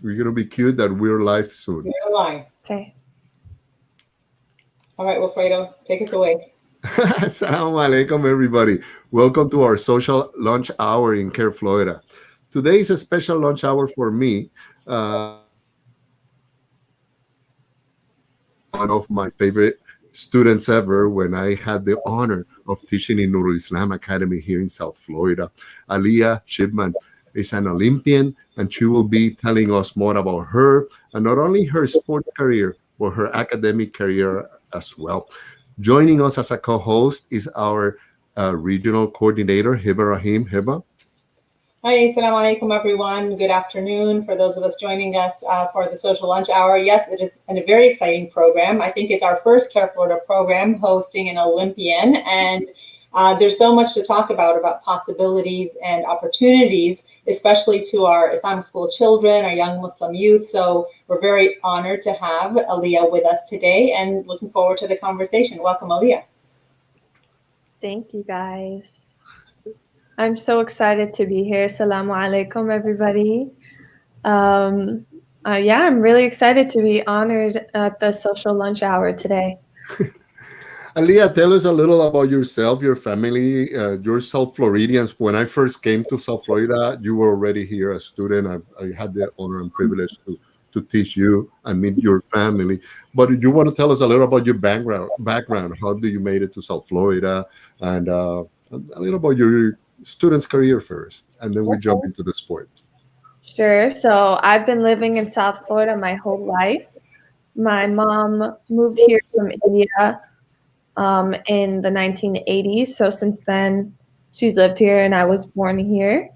We're gonna be cute that we're live soon. You're lying. Okay. All right, Wilfredo, take us away. Assalamu alaikum, everybody. Welcome to our social lunch hour in CAIR, Florida. Today is a special lunch hour for me. One of my favorite students ever when I had the honor of teaching in Nurul Islam Academy here in South Florida. Aliyah Shipman is an Olympian, and she will be telling us more about her and not only her sports career, but her academic career as well. Joining us as a co host is our regional coordinator, Hiba Rahim. Hiba. Hi, assalamu alaikum, everyone. Good afternoon for those of us joining us for the social lunch hour. Yes, it is a very exciting program. I think it's our first CAIR Florida program hosting an Olympian, and there's so much to talk about possibilities and opportunities, especially to our Islamic school children, our young Muslim youth. So we're very honored to have Aliyah with us today and looking forward to the conversation. Welcome, Aliyah. Thank you, guys. I'm so excited to be here. Assalamu alaikum, everybody. I'm really excited to be honored at the social lunch hour today. Aliyah, tell us a little about yourself, your family. You're South Floridians. When I first came to South Florida, you were already here as a student. I had the honor and privilege to teach you and meet your family. But you want to tell us a little about your background. How do you made it to South Florida? And a little about your student's career first. And then we jump into the sports. Sure. So I've been living in South Florida my whole life. My mom moved here from India in the 1980s. So since then, she's lived here and I was born here.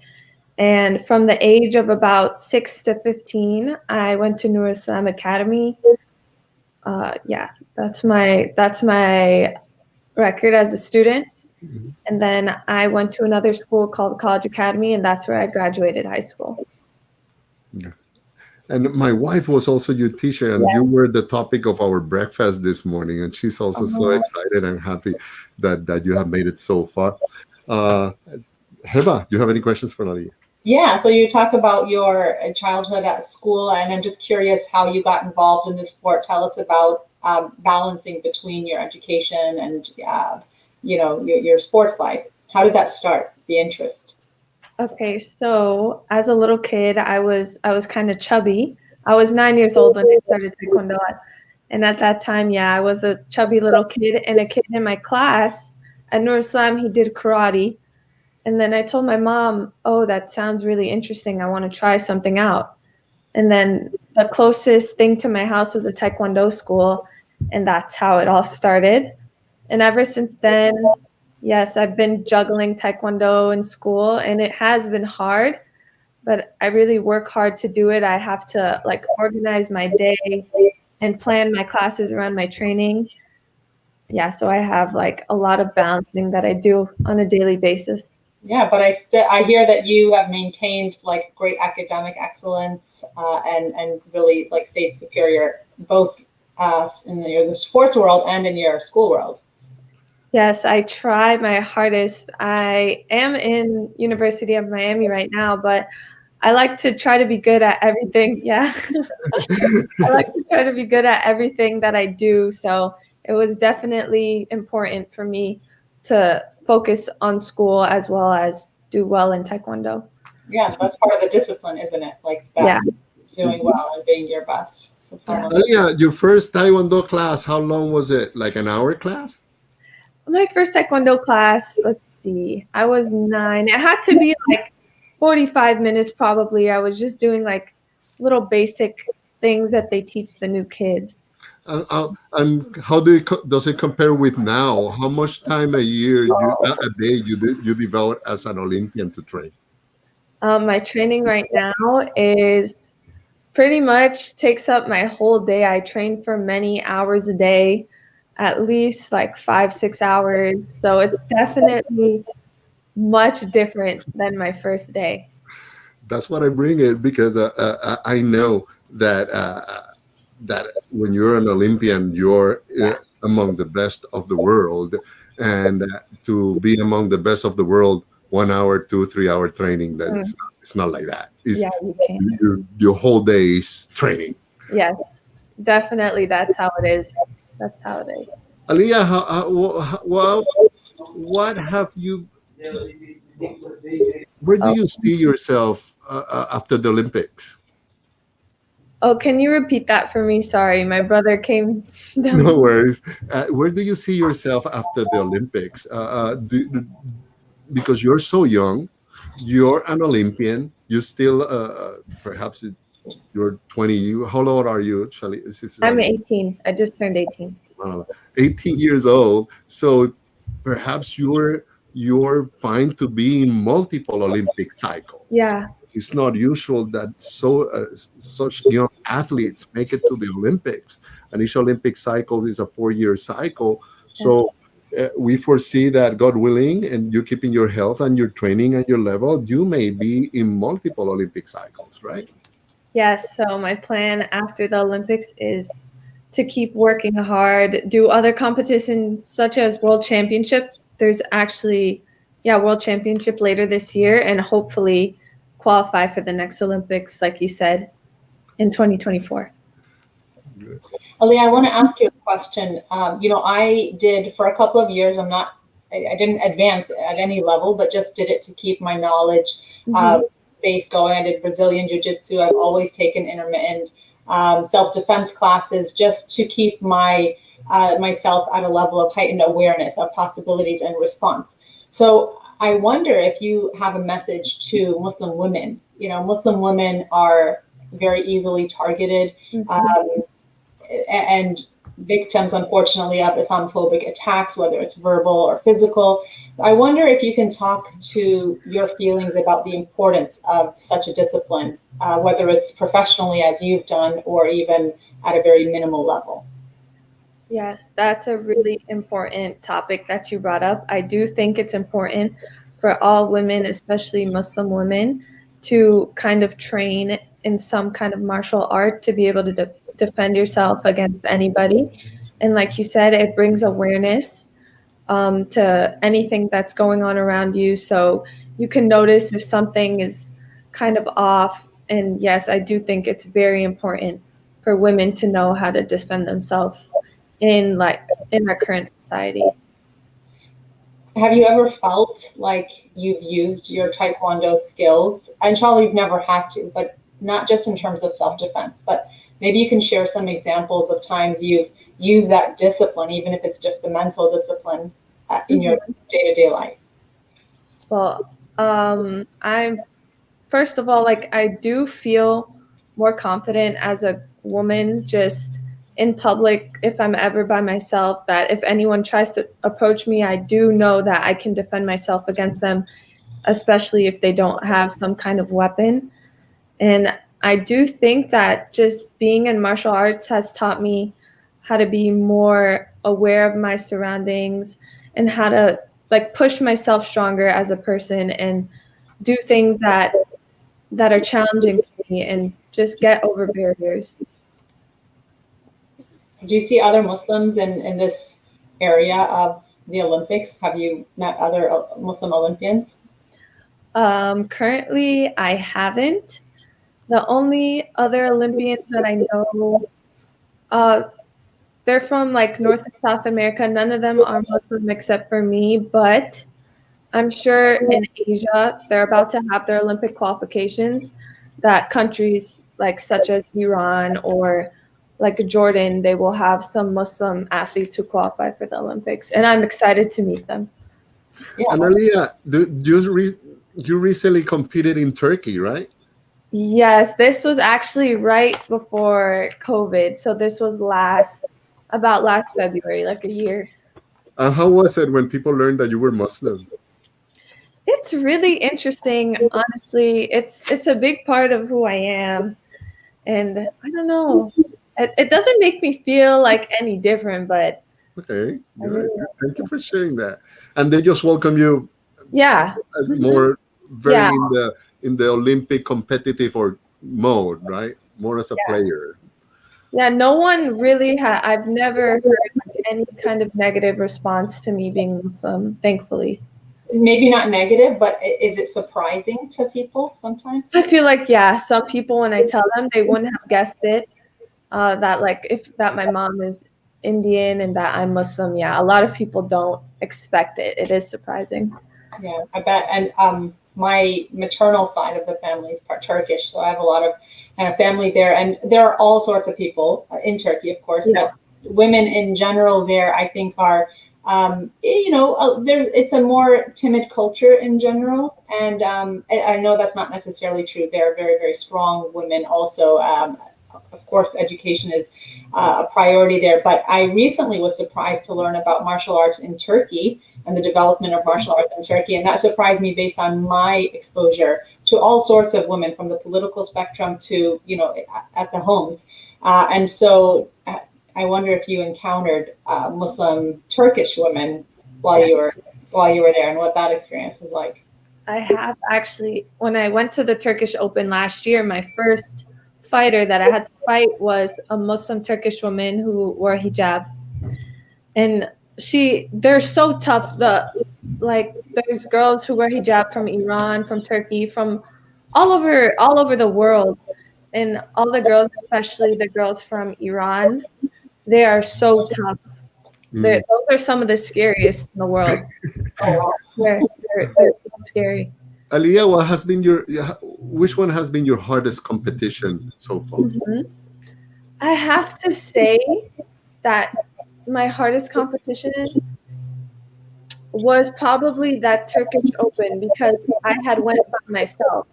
And from the age of about 6 to 15, I went to Nur Islam Academy. That's my record as a student. Mm-hmm. And then I went to another school called College Academy, and that's where I graduated high school. Yeah. And my wife was also your teacher, and you were the topic of our breakfast this morning. And she's also so excited and happy that you have made it so far. Heba, do you have any questions for Nadia? Yeah, so you talk about your childhood at school, and I'm just curious how you got involved in the sport. Tell us about balancing between your education and your sports life. How did that start, the interest? Okay, so as a little kid, I was kind of chubby. I was 9 years old when I started Taekwondo. And at that time, I was a chubby little kid, and a kid in my class at Nur Islam, he did karate. And then I told my mom, oh, that sounds really interesting. I want to try something out. And then the closest thing to my house was a Taekwondo school, and that's how it all started. And ever since then, yes, I've been juggling Taekwondo in school, and it has been hard, but I really work hard to do it. I have to organize my day and plan my classes around my training. Yeah, so I have a lot of balancing that I do on a daily basis. Yeah, but I hear that you have maintained great academic excellence and really stayed superior both in the sports world and in your school world. Yes, I try my hardest. I am in University of Miami right now, but I like to try to be good at everything. Yeah. I like to try to be good at everything that I do. So it was definitely important for me to focus on school as well as do well in Taekwondo. Yeah, that's part of the discipline, isn't it? Doing well and being your best. So your first Taekwondo class, how long was it? Like an hour class? My first Taekwondo class, let's see, I was 9. It had to be 45 minutes probably. I was just doing little basic things that they teach the new kids. And how does it compare with now? How much time a day you devote as an Olympian to train? My training right now is pretty much takes up my whole day. I train for many hours a day, at least 5-6 hours. So it's definitely much different than my first day. That's what I bring it because I know that that when you're an Olympian, you're among the best of the world, and to be among the best of the world 1 hour, 2, 3 hour training. It's not like that. Yeah, you can. Your whole day is training. Yes, definitely. That's how it is. That's how it is. Aliyah, what have you? Where do Oh, you see yourself after the Olympics? oh, can you repeat that for me? Sorry, my brother came No down. worries. Where do you see yourself after the Olympics? Because you're so young, you're an Olympian. You still, perhaps you're 20. How old are you, Shali? I'm 18. I just turned 18. 18 years old. So perhaps you're fine to be in multiple Olympic cycles. Yeah. It's not usual that such young athletes make it to the Olympics. And each Olympic cycle is a 4-year cycle. Yes. So we foresee that, God willing, and you're keeping your health and your training and your level, you may be in multiple Olympic cycles, right? Yes. So my plan after the Olympics is to keep working hard, do other competitions such as World Championship. There's actually, World Championship later this year, and hopefully qualify for the next Olympics, like you said, in 2024. Aliyah, I want to ask you a question. I did for a couple of years. I didn't advance at any level, but just did it to keep my knowledge base going. I did Brazilian Jiu-Jitsu. I've always taken intermittent self-defense classes just to keep myself at a level of heightened awareness of possibilities and response. So I wonder if you have a message to Muslim women. Muslim women are very easily targeted and victims, unfortunately, of Islamophobic attacks, whether it's verbal or physical. I wonder if you can talk to your feelings about the importance of such a discipline, whether it's professionally as you've done or even at a very minimal level. Yes, that's a really important topic that you brought up. I do think it's important for all women, especially Muslim women, to kind of train in some kind of martial art to be able to defend yourself against anybody. And like you said, it brings awareness to anything that's going on around you. So you can notice if something is kind of off. And yes, I do think it's very important for women to know how to defend themselves in our current society. Have you ever felt like you've used your Taekwondo skills? Inshallah, you've never had to, but not just in terms of self-defense, but maybe you can share some examples of times you've used that discipline, even if it's just the mental discipline in your day-to-day life. Well, I'm first of all, I do feel more confident as a woman just in public if I'm ever by myself, that if anyone tries to approach me, I do know that I can defend myself against them, especially if they don't have some kind of weapon. And I do think that just being in martial arts has taught me how to be more aware of my surroundings and how to push myself stronger as a person and do things that are challenging to me and just get over barriers. Do you see other Muslims in this area of the Olympics? Have you met other Muslim Olympians? Currently, I haven't. The only other Olympians that I know, they're from North and South America. None of them are Muslim except for me, but I'm sure in Asia, they're about to have their Olympic qualifications, that countries such as Iran or Jordan, they will have some Muslim athletes who qualify for the Olympics. And I'm excited to meet them. Yeah. And Aliyah, you recently competed in Turkey, right? Yes, this was actually right before COVID. So this was about last February, a year. How was it when people learned that you were Muslim? It's really interesting, honestly. It's a big part of who I am. And I don't know. It doesn't make me feel any different, but Okay, good. Thank you for sharing that. And they just welcome you. Yeah. More very in the Olympic competitive or mode, right? More as a player. Yeah, no one really I've never heard any kind of negative response to me being Muslim, thankfully. maybe not negative, but is it surprising to people sometimes? I feel like, yeah, some people, when I tell them, they wouldn't have guessed it. That like that my mom is Indian and that I'm Muslim. Yeah, a lot of people don't expect it. It is surprising. Yeah, I bet. And my maternal side of the family is part Turkish, so I have a lot of kind of family there, and there are all sorts of people in Turkey, of course, Yeah. but women in general there, I think, are it's a more timid culture in general, and I know that's not necessarily true. There are very, very strong women also. Of course, education is a priority there, but I recently was surprised to learn about martial arts in Turkey and the development of martial arts in Turkey, and that surprised me based on my exposure to all sorts of women, from the political spectrum to at the homes, and so. I wonder if you encountered Muslim Turkish women while you were there, and what that experience was like. I have actually. When I went to the Turkish Open last year, my first fighter that I had to fight was a Muslim Turkish woman who wore hijab, and they're so tough. There's girls who wear hijab from Iran, from Turkey, from all over the world, and all the girls, especially the girls from Iran. They are so tough. Those are some of the scariest in the world. They're so scary. Aliyah, which one has been your hardest competition so far? I have to say that my hardest competition was probably that Turkish Open, because I had went by myself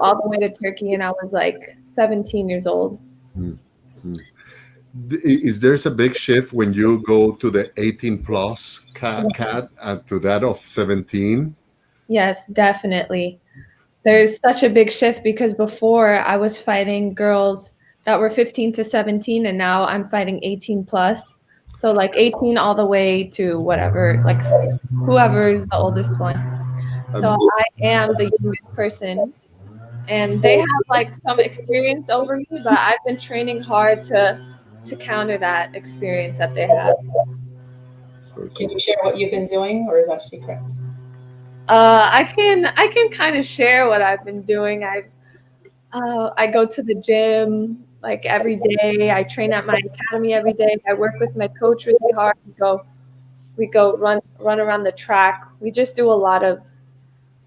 all the way to Turkey, and I was like 17 years old. Is there's a big shift when you go to the 18 plus cat and to that of 17? Yes, definitely. There's such a big shift, because before I was fighting girls that were 15 to 17, and now I'm fighting 18 plus. So like 18 all the way to whatever, like whoever's the oldest one. So I am the youngest person, and they have like some experience over me, but I've been training hard to counter that experience that they have. Can you share what you've been doing, or is that a secret? I can kind of share what I've been doing. I go to the gym like every day. I train at my academy every day. I work with my coach really hard. We go run around the track. We just do a lot of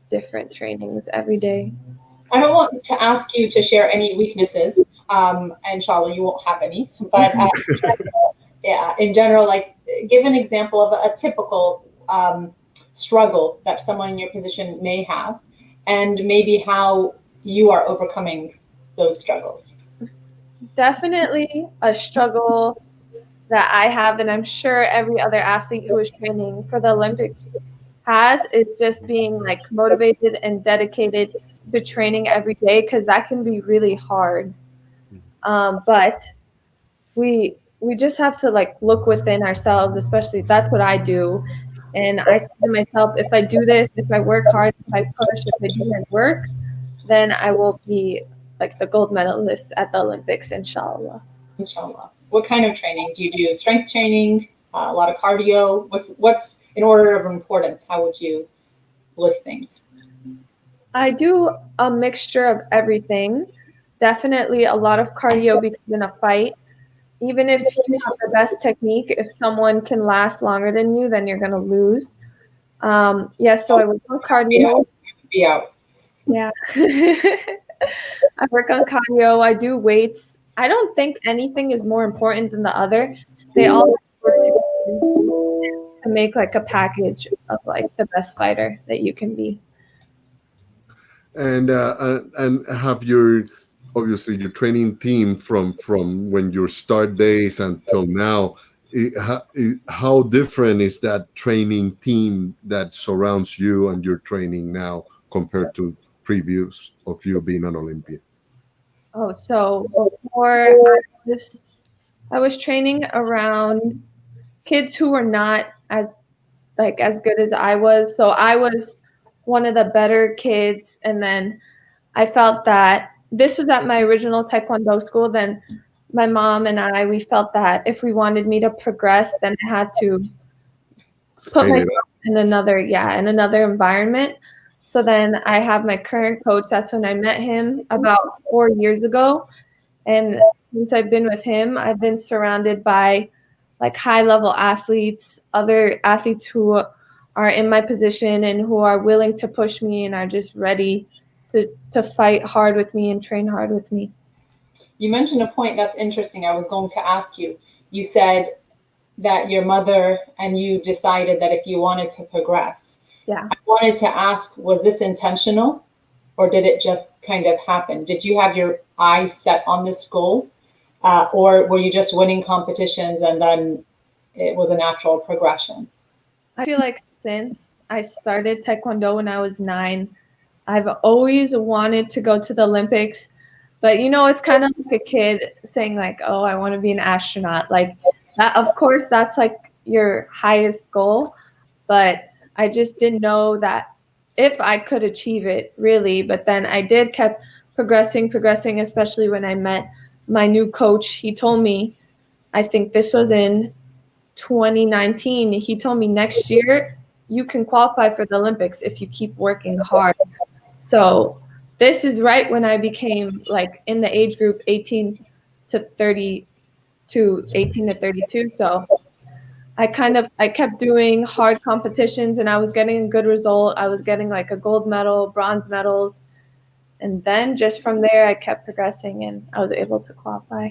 different trainings every day. I don't want to ask you to share any weaknesses. Inshallah, you won't have any. But yeah, in general, like, give an example of a typical struggle that someone in your position may have, and maybe how you are overcoming those struggles. Definitely a struggle that I have, and I'm sure every other athlete who is training for the Olympics has, is just being like motivated and dedicated to training every day, because that can be really hard. But we just have to like look within ourselves, especially that's what I do. And I say to myself, if I do this, if I work hard, if I push, if I do my work, then I will be like the gold medalist at the Olympics, inshallah. Inshallah. What kind of training? Do you do strength training, a lot of cardio? What's in order of importance? How would you list things? I do a mixture of everything. Definitely a lot of cardio, because in a fight, even if you have the best technique, if someone can last longer than you, then you're going to lose. So I work on cardio. Be out. Yeah. I work on cardio. I do weights. I don't think anything is more important than the other. They all work together to make like a package of like the best fighter that you can be. And have your obviously your training team from when your start days until now, how different is that training team that surrounds you and your training now compared to previous of you being an Olympian? Oh, so before I was training around kids who were not as good as I was. So I was one of the better kids, and then I felt that this was at my original Taekwondo school. Then my mom and we felt that if we wanted me to progress, then I had to put myself in another environment. So then I have my current coach. That's when I met him about 4 years ago. And since I've been with him, I've been surrounded by like high level athletes, other athletes who are in my position and who are willing to push me and are just ready to fight hard with me and train hard with me. You mentioned a point that's interesting. I was going to ask you. You said that your mother and you decided that if you wanted to progress. Yeah. I wanted to ask, was this intentional or did it just kind of happen? Did you have your eyes set on this goal? Or were you just winning competitions and then it was a natural progression? I feel like since I started Taekwondo when I was 9, I've always wanted to go to the Olympics. But it's kind of like a kid saying like, oh, I want to be an astronaut. Like that, of course, that's like your highest goal. But I just didn't know that if I could achieve it, really. But then I kept progressing, especially when I met my new coach. He told me, I think this was in 2019, he told me next year you can qualify for the Olympics if you keep working hard. So this is right when I became like in the age group 18 to 32. So I kept doing hard competitions and I was getting a good result. I was getting like a gold medal, bronze medals. And then just from there, I kept progressing and I was able to qualify.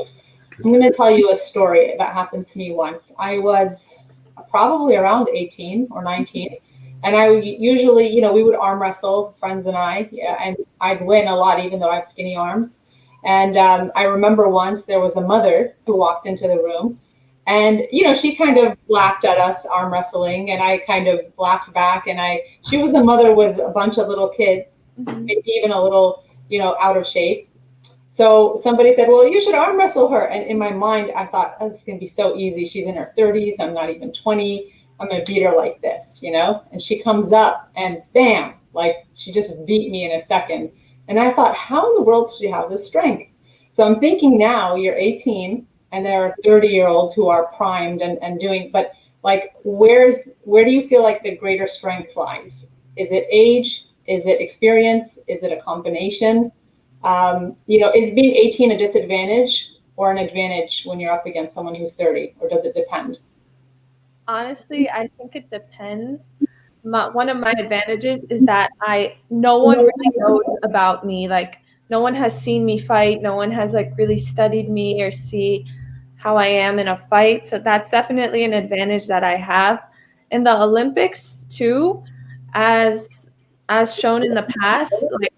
I'm going to tell you a story that happened to me once. I was probably around 18 or 19. And I usually, we would arm wrestle, friends and I, and I'd win a lot, even though I have skinny arms. And I remember once there was a mother who walked into the room and, she kind of laughed at us arm wrestling and I kind of laughed back. And she was a mother with a bunch of little kids, maybe even a little, out of shape. So somebody said, well, you should arm wrestle her. And in my mind, I thought, oh, this is going to be so easy. She's in her 30s. I'm not even 20. I'm going to beat her like this, And she comes up and bam, like she just beat me in a second. And I thought, how in the world does she have this strength? So I'm thinking now you're 18 and there are 30-year-olds who are primed and doing, but like, where do you feel like the greater strength lies? Is it age? Is it experience? Is it a combination? Is being 18 a disadvantage or an advantage when you're up against someone who's 30, or does it depend? Honestly, I think it depends. One of my advantages is that no one really knows about me. Like no one has seen me fight. No one has like really studied me or see how I am in a fight. So that's definitely an advantage that I have. In the Olympics too, as shown in the past, like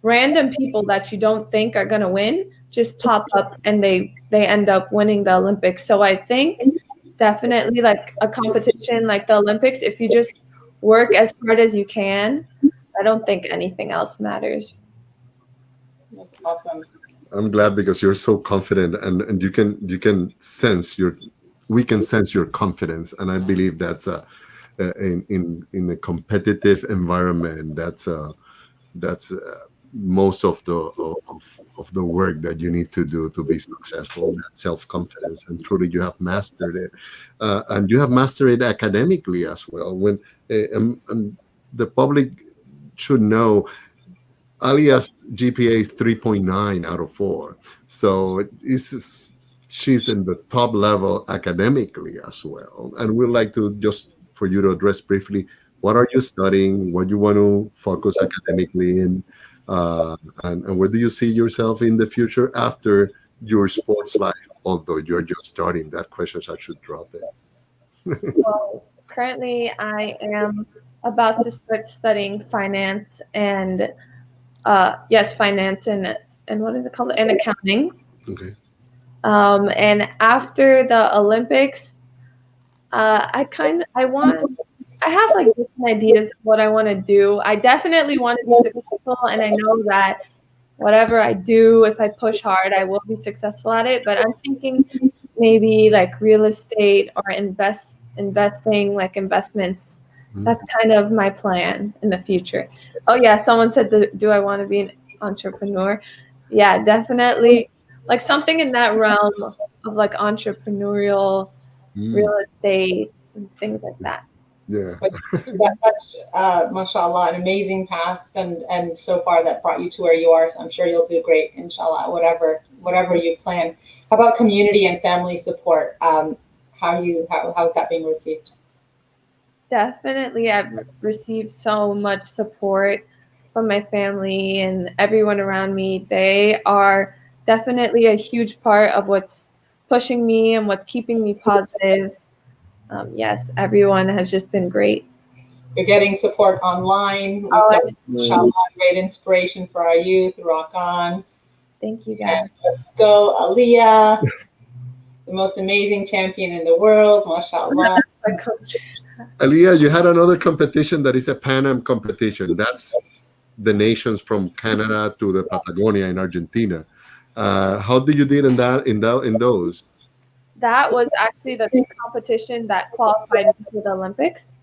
random people that you don't think are going to win just pop up and they end up winning the Olympics. So I think definitely like a competition like the Olympics, if you just work as hard as you can, I don't think anything else matters. That's awesome. I'm glad because you're so confident and you can sense we can sense your confidence. And I believe that's in a competitive environment, that's most of the work that you need to do to be successful, that self-confidence, and truly you have mastered it, and you have mastered it academically as well. When the public should know, Aliyah's GPA is 3.9 out of 4, so she's in the top level academically as well. And we'd like to just for you to address briefly, what are you studying, what you want to focus academically in, and where do you see yourself in the future after your sports life, although you're just starting? That question, I should drop it. Well, currently I am about to start studying finance and finance and what is it called? And accounting. Okay. And after the Olympics, I have like different ideas of what I want to do. I definitely want to be successful, and I know that whatever I do, if I push hard, I will be successful at it. But I'm thinking maybe like real estate or investing, like investments. That's kind of my plan in the future. Oh yeah, someone said, do I want to be an entrepreneur? Yeah, definitely. Like something in that realm of like entrepreneurial real estate and things like that. Yeah. But that's such, mashallah, an amazing past, and so far that brought you to where you are. So I'm sure you'll do great, inshallah, whatever you plan. How about community and family support? How's that being received? Definitely, I've received so much support from my family and everyone around me. They are definitely a huge part of what's pushing me and what's keeping me positive. Yes, everyone has just been great. You're getting support online. We've Oh, got, I see. inshallah, great inspiration for our youth. Rock on. Thank you, And guys. let's go, Aliyah, the most amazing champion in the world, mashallah. My coach. Aliyah, you had another competition that is a Pan Am competition. That's the nations from Canada to the Patagonia in Argentina. How did you did in that in those? That was actually the competition that qualified me for the Olympics.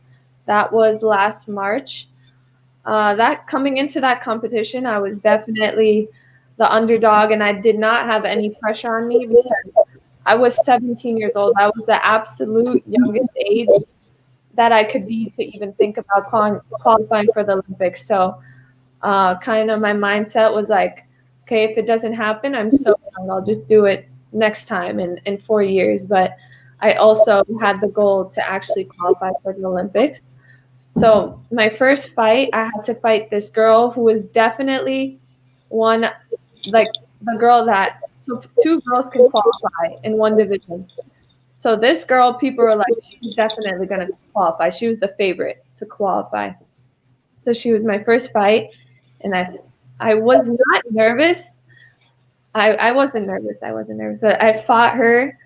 That was last March. That coming into that competition, I was definitely the underdog, and I did not have any pressure on me because I was 17 years old. I was the absolute youngest age that I could be to even think about qualifying for the Olympics. So, kind of my mindset was like, okay, if it doesn't happen, I'm so young. I'll just do it next time in 4 years. But I also had the goal to actually qualify for the Olympics. So my first fight, I had to fight this girl who was definitely one, like the girl that, so two girls can qualify in one division. So this girl, people were like, she's definitely going to qualify. She was the favorite to qualify. So she was my first fight, and I was not nervous. I wasn't nervous. I wasn't nervous, but I fought her,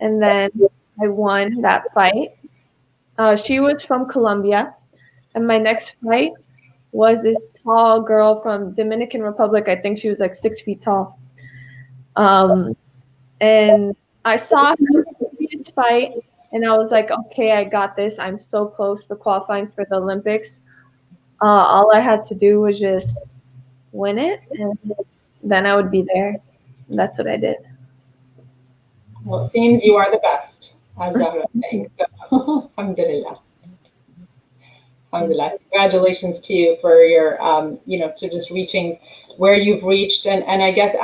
and then I won that fight. She was from Colombia, and my next fight was this tall girl from Dominican Republic. I think she was like 6 feet tall. And I saw her previous fight, and I was like, okay, I got this. I'm so close to qualifying for the Olympics. All I had to do was just win it, and then I would be there. And that's what I did. Well, it seems you are the best, as Zahra was saying. So, alhamdulillah. Alhamdulillah. Congratulations to you for your, to just reaching where you've reached. And I guess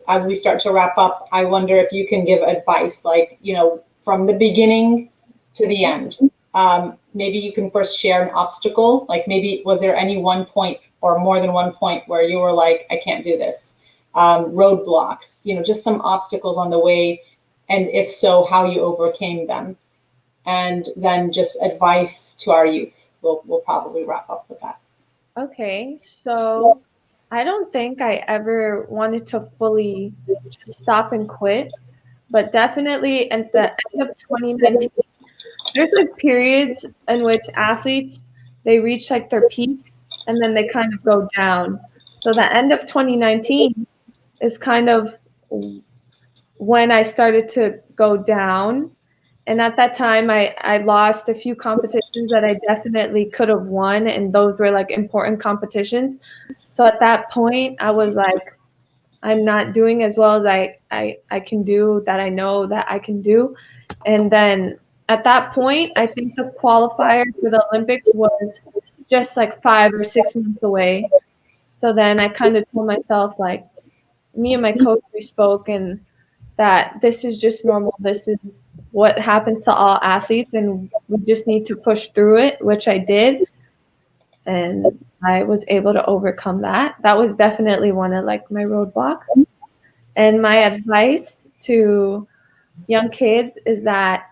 as we start to wrap up, I wonder if you can give advice, like, from the beginning to the end. Maybe you can first share an obstacle. Like maybe was there any one point or more than one point where you were like, I can't do this? Roadblocks, just some obstacles on the way. And if so, how you overcame them. And then just advice to our youth. We'll probably wrap up with that. Okay, so I don't think I ever wanted to fully just stop and quit, but definitely at the end of 2019, there's like periods in which athletes, they reach like their peak and then they kind of go down. So the end of 2019 is kind of when I started to go down. And at that time, I lost a few competitions that I definitely could have won, and those were like important competitions. So at that point, I was like, I'm not doing as well as I can do, that I know that I can do. And then at that point, I think the qualifier for the Olympics was just like 5 or 6 months away. So then I kind of told myself, like, me and my coach, we spoke, and that this is just normal. This is what happens to all athletes, and we just need to push through it, which I did. And I was able to overcome that. That was definitely one of like my roadblocks. And my advice to young kids is that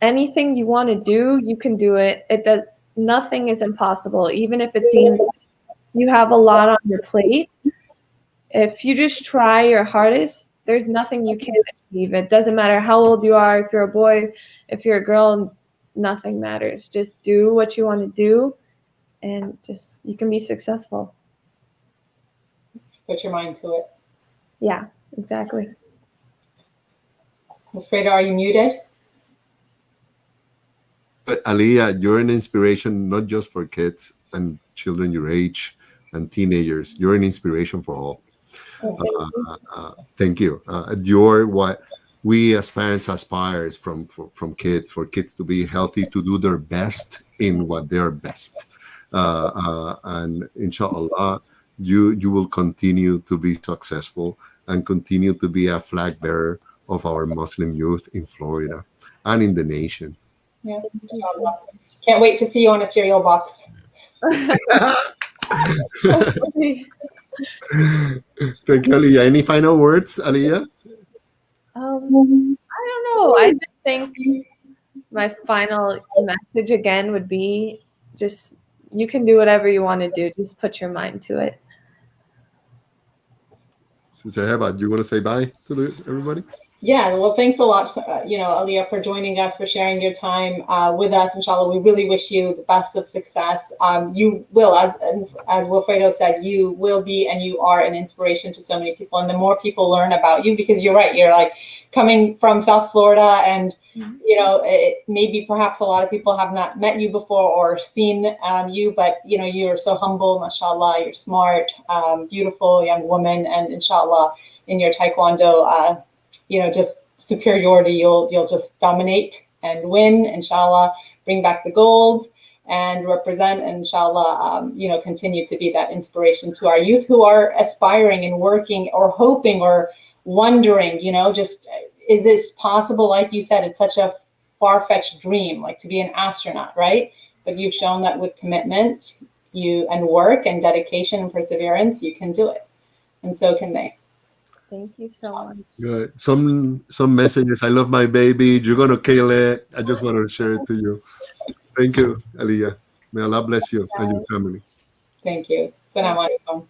anything you want to do, you can do it. Nothing is impossible, even if it seems you have a lot on your plate. If you just try your hardest, there's nothing you can't achieve. It doesn't matter how old you are, if you're a boy, if you're a girl, nothing matters. Just do what you want to do, and just you can be successful. Put your mind to it. Yeah, exactly. Freda, are you muted? Aliyah, you're an inspiration not just for kids and children your age and teenagers. You're an inspiration for all. Thank you. You're what we as parents aspire from kids, for kids to be healthy, to do their best in what they are best. And inshallah, you will continue to be successful and continue to be a flag bearer of our Muslim youth in Florida and in the nation. Yeah. Inshallah. Can't wait to see you on a cereal box. Thank you, Aliyah. Any final words, Aliyah? I don't know. I just think my final message again would be just you can do whatever you want to do. Just put your mind to it. Sahaba, do you want to say bye to everybody? Yeah, well, thanks a lot, Aliyah, for joining us, for sharing your time with us. Inshallah, we really wish you the best of success. You will, as Wilfredo said, you will be and you are an inspiration to so many people. And the more people learn about you, because you're right, you're like coming from South Florida, and maybe perhaps a lot of people have not met you before or seen you, but you're so humble, mashallah. You're smart, beautiful young woman, and inshallah, in your Taekwondo, just superiority, you'll just dominate and win, inshallah, bring back the gold and represent, inshallah, continue to be that inspiration to our youth who are aspiring and working or hoping or wondering, just is this possible? Like you said, it's such a far-fetched dream, like to be an astronaut, right? But you've shown that with commitment, and work and dedication and perseverance, you can do it, and so can they. Thank you so much. Good. Some messages. I love my baby. You're gonna kill it. I just want to share it to you. Thank you, Aliyah. May Allah bless you and your family. Thank you. Assalamu alaikum.